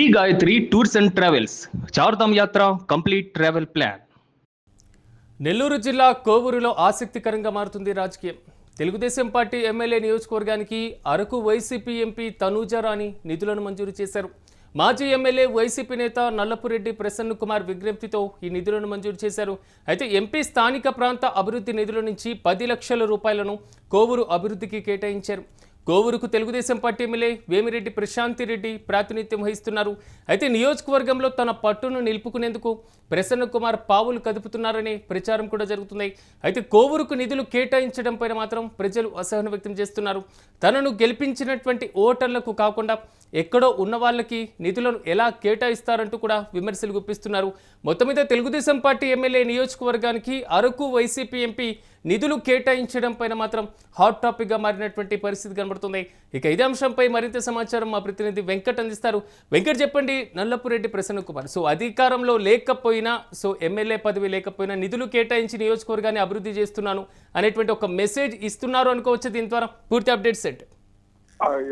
Shri Gayatri tours and travels Chardham యాత్ర complete travel plan. Nellore జిల్లా కోవూరులో ఆసక్తికరంగా మారుతుంది రాజకీయం. తెలుగుదేశం పార్టీ ఎమ్మెల్యే నియోజకవర్గానికి అరకు వైసీపీ ఎంపీ తనూజారాణి నిధులను మంజూరు చేశారు. మాజీ ఎమ్మెల్యే వైసీపీ నేత నల్లపురెడ్డి ప్రసన్న కుమార్ విజ్ఞప్తితో ఈ నిధులను మంజూరు చేశారు. అయితే ఎంపీ స్థానిక ప్రాంత అభివృద్ధి నిధుల నుంచి 10 లక్షల రూపాయలను కోవూరు అభివృద్ధికి కేటాయించారు. కోవూరుకు తెలుగుదేశం పార్టీ ఎమ్మెల్యే వేమిరెడ్డి ప్రశాంతిరెడ్డి ప్రాతినిధ్యం వహిస్తున్నారు. అయితే నియోజకవర్గంలో తన పట్టును నిలుపుకునేందుకు ప్రసన్న కుమార్ పావులు కదుపుతున్నారనే ప్రచారం కూడా జరుగుతుంది. అయితే కోవూరుకు నిధులు కేటాయించడం పైన మాత్రం ప్రజలు అసహనం వ్యక్తం చేస్తున్నారు. తనను గెలిపించినటువంటి ఓటర్లకు కాకుండా ఎక్కడో ఉన్న వాళ్ళకి నిధులను ఎలా కేటాయిస్తారంటూ కూడా విమర్శలు గుప్పిస్తున్నారు. మొత్తం మీద తెలుగుదేశం పార్టీ ఎమ్మెల్యే నియోజకవర్గానికి అరకు వైసీపీ ఎంపీ నిధులు కేటాయించడం పైన మాత్రం హాట్ టాపిక్గా మారినటువంటి పరిస్థితి కనబడుతుంది. ఇక ఇదే అంశంపై మరింత సమాచారం మా ప్రతినిధి వెంకట్ అందిస్తారు. వెంకట్, చెప్పండి. నల్లపురెడ్డి ప్రసన్న కుమార్ అధికారంలో లేకపోయినా, ఎమ్మెల్యే పదవి లేకపోయినా నిధులు కేటాయించి నియోజకవర్గాన్ని అభివృద్ధి చేస్తున్నాను అనేటువంటి ఒక మెసేజ్ ఇస్తున్నారు అనుకోవచ్చు. దీని ద్వారా పూర్తి అప్డేట్స్ ఏంటి?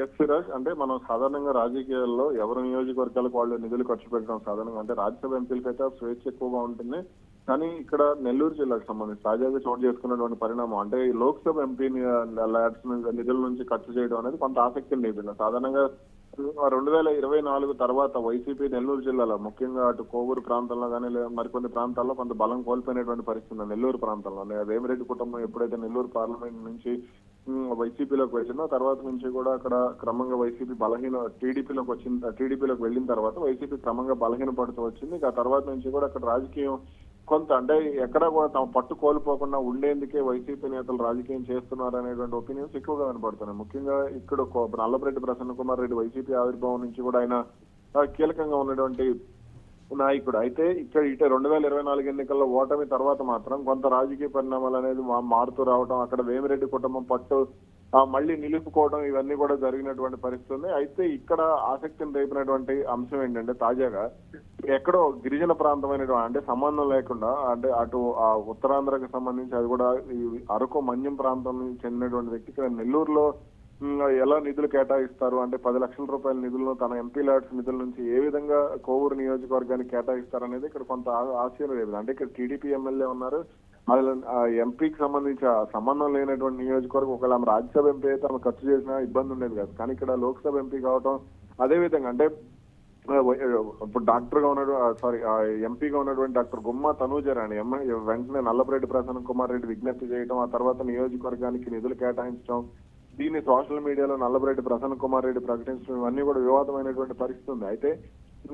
ఎస్ సిరాజ్, అంటే మనం సాధారణంగా రాజకీయాల్లో ఎవరి నియోజకవర్గాలకు వాళ్ళు నిధులు ఖర్చు పెట్టడం సాధారణంగా, అంటే రాజ్యసభ ఎంపీలకైతే స్వేచ్ఛ ఎక్కువగా ఉంటుంది. కానీ ఇక్కడ నెల్లూరు జిల్లాకు సంబంధించి తాజాగా చోటు చేసుకున్నటువంటి పరిణామం అంటే ఈ లోక్సభ ఎంపీ నిధుల నుంచి ఖర్చు చేయడం అనేది కొంత ఆసక్తిని లేపింది. సాధారణంగా 2024 తర్వాత వైసీపీ నెల్లూరు జిల్లాలో ముఖ్యంగా అటు కోవూరు ప్రాంతంలో కానీ మరికొన్ని ప్రాంతాల్లో కొంత బలం కోల్పోయినటువంటి పరిస్థితి నెల్లూరు ప్రాంతంలో. వేమిరెడ్డి కుటుంబం ఎప్పుడైతే నెల్లూరు పార్లమెంట్ నుంచి వైసీపీలోకి వచ్చిందో తర్వాత నుంచి కూడా అక్కడ క్రమంగా వైసీపీ టీడీపీలోకి వెళ్ళిన తర్వాత వైసీపీ క్రమంగా బలహీన పడుతూ వచ్చింది. ఆ తర్వాత నుంచి కూడా అక్కడ రాజకీయం కొంత అంటే ఎక్కడ కూడా తమ పట్టు కోల్పోకుండా ఉండేందుకే వైసీపీ నేతలు రాజకీయం చేస్తున్నారు అనేటువంటి ఒపీనియన్స్ ఎక్కువగా కనబడుతున్నాయి. ముఖ్యంగా ఇక్కడ నల్లపురెడ్డి ప్రసన్న కుమార్ రెడ్డి వైసీపీ ఆవిర్భావం నుంచి కూడా ఆయన కీలకంగా ఉన్నటువంటి నాయకుడు. అయితే ఇక్కడ 2024 ఎన్నికల్లో ఓటమి తర్వాత మాత్రం కొంత రాజకీయ పరిణామాలు అనేది మారుతూ రావడం, అక్కడ వేమిరెడ్డి కుటుంబం పట్టు మళ్ళీ నిలుపుకోవడం, ఇవన్నీ కూడా జరిగినటువంటి పరిస్థితి ఉంది. అయితే ఇక్కడ ఆసక్తిని రేపినటువంటి అంశం ఏంటంటే తాజాగా ఎక్కడో గిరిజన ప్రాంతమైనటువంటి అంటే సంబంధం లేకుండా అంటే అటు ఉత్తరాంధ్రకు సంబంధించి అది కూడా ఈ అరకు మన్యం ప్రాంతం చెందినటువంటి వ్యక్తి ఇక్కడ నెల్లూరులో ఎలా నిధులు కేటాయిస్తారు అంటే 10 లక్షల రూపాయల నిధులను తన ఎంపీ ల్యాడ్స్ నిధుల నుంచి ఏ విధంగా కోవూరు నియోజకవర్గానికి కేటాయిస్తారు అనేది ఇక్కడ కొంత ఆశ్చర్యం లేదు. అంటే ఇక్కడ టీడీపీ ఎమ్మెల్యే ఉన్నారు, ఎంపీకి సంబంధించి సంబంధం లేనటువంటి నియోజకవర్గం. ఒకవేళ ఆమె రాజ్యసభ ఎంపీ అయితే ఆమె ఖర్చు చేసినా ఇబ్బంది ఉండేది కాదు. కానీ ఇక్కడ లోక్సభ ఎంపీ కావటం, అదే విధంగా అంటే ఇప్పుడు ఎంపీగా ఉన్నటువంటి డాక్టర్ గుమ్మా తనూజారాణి వెంటనే నల్లపురెడ్డి ప్రసన్న కుమార్ రెడ్డి విజ్ఞప్తి చేయడం, ఆ తర్వాత నియోజకవర్గానికి నిధులు కేటాయించడం, దీన్ని సోషల్ మీడియాలో నల్లపురెడ్డి ప్రసన్న కుమార్ రెడ్డి ప్రకటించడం, ఇవన్నీ కూడా వివాదమైనటువంటి పరిస్థితి ఉంది. అయితే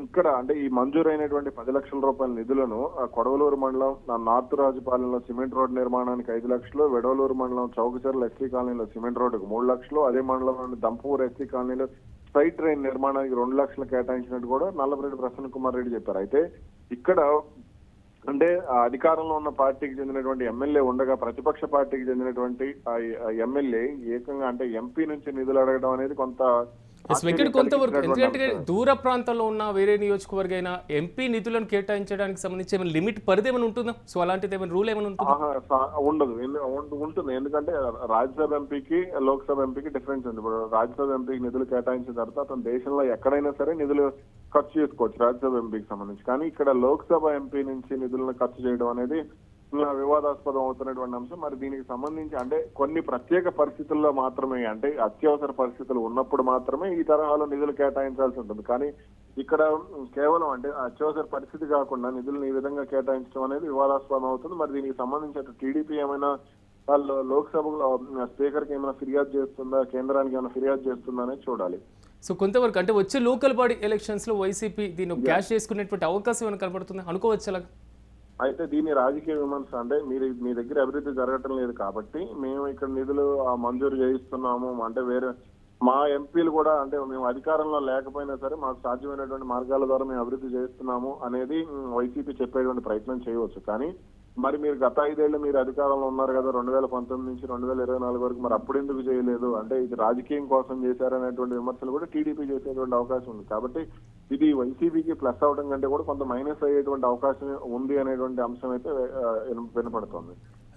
ఇక్కడ అంటే ఈ మంజూరైనటువంటి 10 లక్షల రూపాయల నిధులను కొడవలూరు మండలం నార్త్ రాజుపాలెంలో సిమెంట్ రోడ్ నిర్మాణానికి 5 లక్షలు, వెడవలూరు మండలం చౌకచర్ల ఎస్టీ కాలనీలో సిమెంట్ రోడ్డుకు 3 లక్షలు, అదే మండలంలోని దంపూర్ ఎస్టీ కాలనీలో స్ట్రైట్ ట్రైన్ నిర్మాణానికి 2 లక్షలు కేటాయించినట్టు కూడా నల్లపురెడ్డి ప్రసన్న కుమార్ రెడ్డి చెప్పారు. అయితే ఇక్కడ అంటే అధికారంలో ఉన్న పార్టీకి చెందినటువంటి ఎమ్మెల్యే ఉండగా ప్రతిపక్ష పార్టీకి చెందినటువంటి ఎమ్మెల్యే ఏకంగా అంటే ఎంపీ నుంచి నిధులు అడగడం అనేది కొంత కొంతవరకు, ఎందుకంటే దూర ప్రాంతంలో ఉన్న వేరే నియోజకవర్గం అయినా ఎంపీ నిధులను కేటాయించడానికి సంబంధించి ఏమైనా లిమిట్ పరిధి ఏమైనా ఉంటుందా? అలాంటిది ఏమైనా రూల్ ఏమైనా ఉంటుందా? ఉండదు, ఉంటుంది. ఎందుకంటే రాజ్యసభ ఎంపీకి లోక్సభ ఎంపీకి డిఫరెన్స్ ఉంది. ఇప్పుడు రాజ్యసభ ఎంపీకి నిధులు కేటాయించిన తర్వాత అతను దేశంలో ఎక్కడైనా సరే నిధులు ఖర్చు చేసుకోవచ్చు రాజ్యసభ ఎంపీకి సంబంధించి. కానీ ఇక్కడ లోక్సభ ఎంపీ నుంచి నిధులను ఖర్చు చేయడం అనేది వివాదాస్పదం అవుతున్నటువంటి అంశం. మరి దీనికి సంబంధించి అంటే కొన్ని ప్రత్యేక పరిస్థితుల్లో మాత్రమే, అంటే అత్యవసర పరిస్థితులు ఉన్నప్పుడు మాత్రమే ఈ తరహాలో నిధులు కేటాయించాల్సి ఉంటుంది. కానీ ఇక్కడ కేవలం అంటే అత్యవసర పరిస్థితి కాకుండా నిధులను ఈ విధంగా కేటాయించడం అనేది వివాదాస్పదం అవుతుంది. మరి దీనికి సంబంధించి అటు టీడీపీ ఏమైనా వాళ్ళు లోక్సభలో స్పీకర్కి ఏమైనా ఫిర్యాదు చేస్తుందా, కేంద్రానికి ఏమైనా ఫిర్యాదు చేస్తుందా అనేది చూడాలి. కొంతవరకు అంటే వచ్చే లోకల్ బాడీ ఎలక్షన్స్ లో వైసీపీ దీన్ని క్యాష్ చేసుకునేటువంటి అవకాశం ఏమైనా కనబడుతుంది అనుకోవచ్చు అలాగా? అయితే దీన్ని రాజకీయ విమర్శ అంటే మీ దగ్గర అభివృద్ధి జరగటం లేదు కాబట్టి మేము ఇక్కడ నిధులు మంజూరు చేయిస్తున్నాము అంటే వేరే మా ఎంపీలు కూడా అంటే మేము అధికారంలో లేకపోయినా సరే మాకు సాధ్యమైనటువంటి మార్గాల ద్వారా మేము అభివృద్ధి చేస్తున్నాము అనేది వైసీపీ చెప్పేటువంటి ప్రయత్నం చేయవచ్చు. కానీ మరి మీరు గత 5 ఏళ్ళు మీరు అధికారంలో ఉన్నారు కదా, 2019 నుంచి 2024 వరకు, మరి అప్పుడు ఎందుకు చేయలేదు అంటే ఇది రాజకీయం కోసం చేశారనేటువంటి విమర్శలు కూడా టీడీపీ చేసేటువంటి అవకాశం ఉంది. కాబట్టి ఇది వైసీపీకి ప్లస్ అవడం కంటే కూడా కొంత మైనస్ అయ్యేటువంటి అవకాశం ఉంది అనేటువంటి అంశం అయితే వినపడుతుంది.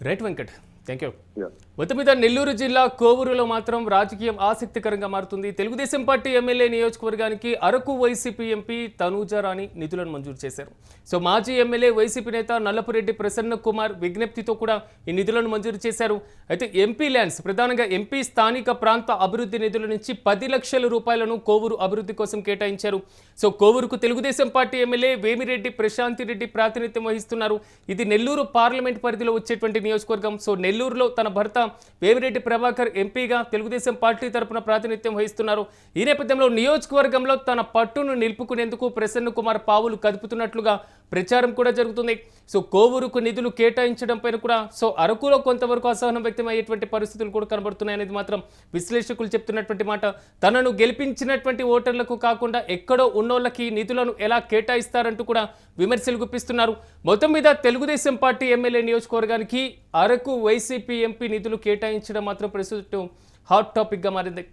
Right Venkat. Thank you. Yeah. మొత్తం మీద నెల్లూరు జిల్లా కోవూరులో మాత్రం రాజకీయం ఆసక్తికరంగా మారుతుంది. తెలుగుదేశం పార్టీ ఎమ్మెల్యే నియోజకవర్గానికి అరకు వైసీపీ ఎంపీ తనూజారాణి నిధులను మంజూరు చేశారు. సో మాజీ ఎమ్మెల్యే వైసీపీ నేత నల్లపురెడ్డి ప్రసన్న కుమార్ విజ్ఞప్తితో కూడా ఈ నిధులను మంజూరు చేశారు. అయితే ఎంపీ ల్యాండ్స్ ప్రధానంగా ఎంపీ స్థానిక ప్రాంత అభివృద్ధి నిధుల నుంచి 10 లక్షల రూపాయలను కోవూరు అభివృద్ధి కోసం కేటాయించారు. సో కోవూరుకు తెలుగుదేశం పార్టీ ఎమ్మెల్యే వేమిరెడ్డి ప్రశాంతిరెడ్డి ప్రాతినిధ్యం వహిస్తున్నారు. ఇది నెల్లూరు పార్లమెంట్ పరిధిలో వచ్చేటువంటి నియోజకవర్గం. సో నెల్లూరులో తన భర్త వేమిరెడ్డి ప్రభాకర్ ఎంపీగా తెలుగుదేశం పార్టీ తరపున ప్రాతినిధ్యం వహిస్తున్నారు. ఈ నేపథ్యంలో నియోజకవర్గంలో తన పట్టును నిలుపుకునేందుకు ప్రసన్న కుమార్ పావులు కదుపుతున్నట్లుగా ప్రచారం కూడా జరుగుతుంది. సో కోవూరుకు నిధులు కేటాయించడం పైన కూడా సో అరకులో కొంతవరకు అసహనం వ్యక్తమయ్యేటువంటి పరిస్థితులు కూడా కనబడుతున్నాయనేది మాత్రం విశ్లేషకులు చెప్తున్నటువంటి మాట. తనను గెలిపించినటువంటి ఓటర్లకు కాకుండా ఎక్కడో ఉన్నోళ్ళకి నిధులను ఎలా కేటాయిస్తారంటూ కూడా విమర్శలు గుప్పిస్తున్నారు. మొత్తం మీద తెలుగుదేశం పార్టీ ఎమ్మెల్యే నియోజకవర్గానికి అరకు వైసీపీ ఎంపీ నిధులు కేటాయించడం మాత్రం ప్రస్తుతం హాట్ టాపిక్గా మారింది.